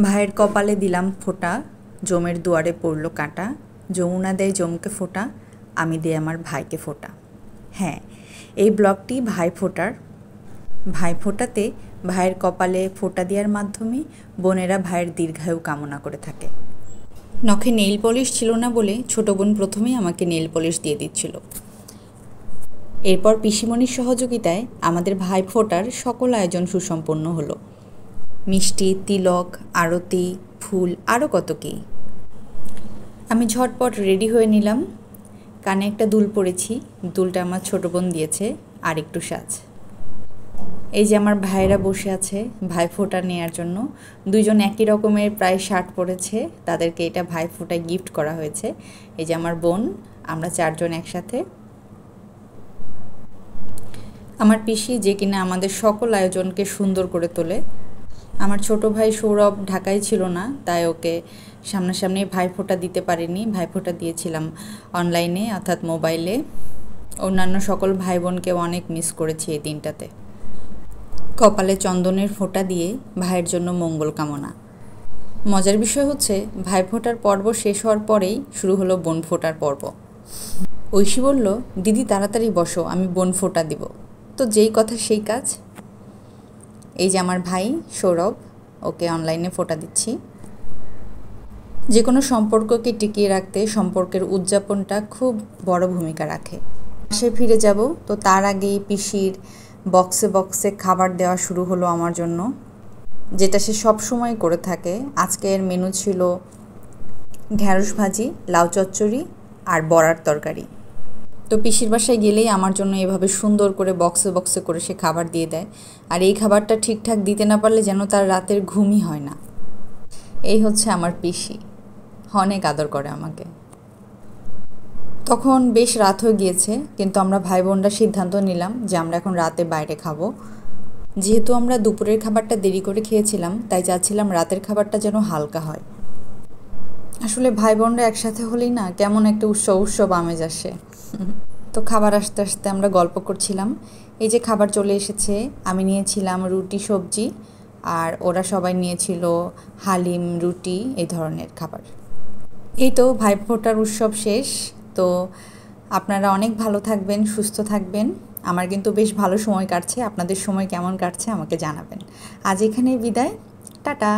ভাইয়ের কপালে দিলাম ফোঁটা, জমের দুয়ারে পড়ল কাঁটা। যমুনা দেয় জমকে ফোঁটা, আমি দিই আমার ভাইকে ফোঁটা। হ্যাঁ, এই ব্লগটি ভাইফোঁটার। ভাইফোঁটাতে ভাইয়ের কপালে ফোঁটা দেওয়ার মাধ্যমে বোনেরা ভাইয়ের দীর্ঘায়ু কামনা করে থাকে। নখে নেইল পলিশ ছিল না বলে ছোটো বোন প্রথমেই আমাকে নেইল পলিশ দিয়ে দিচ্ছিল। এরপর পিসিমণির সহযোগিতায় আমাদের ভাইফোঁটার সকল আয়োজন সুসম্পন্ন হলো। মিষ্টি, তিলক, আরতি, ফুল, আরও কত কী। আমি ঝটপট রেডি হয়ে নিলাম। কানে একটা দুল পরেছি, দুলটা আমার ছোটো বোন দিয়েছে, আর একটু সাজ। এই যে আমার ভাইয়েরা বসে আছে ভাইফোঁটা নেওয়ার জন্য। দুইজন একই রকমের প্রায় শার্ট পরেছে, তাদেরকে এটা ভাইফোঁটায় গিফট করা হয়েছে। এই যে আমার বোন, আমরা চারজন একসাথে। আমার পিসি যে কিনা আমাদের সকল আয়োজনকে সুন্দর করে তোলে। আমার ছোট ভাই সৌরভ ঢাকায় ছিল না, তাই ওকে সামনাসামনি ভাইফোঁটা দিতে পারিনি। ভাইফোঁটা দিয়েছিলাম অনলাইনে, অর্থাৎ মোবাইলে। অন্যান্য সকল ভাই বোনকেও অনেক মিস করেছি এই দিনটাতে। কপালে চন্দনের ফোঁটা দিয়ে ভাইয়ের জন্য মঙ্গল কামনা। মজার বিষয় হচ্ছে, ভাইফোঁটার পর্ব শেষ হওয়ার পরেই শুরু হলো বোন ফোঁটার পর্ব। ঐশী বলল, দিদি তাড়াতাড়ি বসো, আমি বোন ফোঁটা দিব। তো যেই কথা সেই কাজ। এই যে আমার ভাই সৌরভ, ওকে অনলাইনে ফোঁটা দিচ্ছি। যে কোনো সম্পর্ককে টিকিয়ে রাখতে সম্পর্কের উদযাপনটা খুব বড় ভূমিকা রাখে। সে ফিরে যাব, তো তার আগেই পিসির বক্সে বক্সে খাবার দেওয়া শুরু হলো আমার জন্য, যেটা সে সব সময় করে থাকে। আজকের মেনু ছিল ঢ্যাঁড়স ভাজি, লাউ চচ্চড়ি আর বড়ার তরকারি। তো পিসির বাসায় গেলেই আমার জন্য এভাবে সুন্দর করে বক্সে বক্সে করে সে খাবার দিয়ে দেয়। আর এই খাবারটা ঠিকঠাক দিতে না পারলে যেন তার রাতের ঘুমই হয় না। এই হচ্ছে আমার পিসি, অনেক আদর করে আমাকে। তখন বেশ রাত হয়ে গিয়েছে, কিন্তু আমরা ভাই বোনরা সিদ্ধান্ত নিলাম যে আমরা এখন রাতে বাইরে খাবো। যেহেতু আমরা দুপুরের খাবারটা দেরি করে খেয়েছিলাম, তাই চাচ্ছিলাম রাতের খাবারটা যেন হালকা হয়। আসলে ভাই বোনরা একসাথে হলেই না কেমন একটা উৎসব উৎসব আমেজ আসে। তো খাবার আসতে আসতে আমরা গল্প করছিলাম। এই যে খাবার চলে এসেছে, আমি নিয়েছিলাম রুটি সবজি, আর ওরা সবাই নিয়েছিল হালিম, রুটি, এই ধরনের খাবার। এই তো ভাইফোঁটার উৎসব শেষ। তো আপনারা অনেক ভালো থাকবেন, সুস্থ থাকবেন। আমার কিন্তু বেশ ভালো সময় কাটছে। আপনাদের সময় কেমন কাটছে আমাকে জানাবেন। আজ এখানেই বিদায়, টাটা।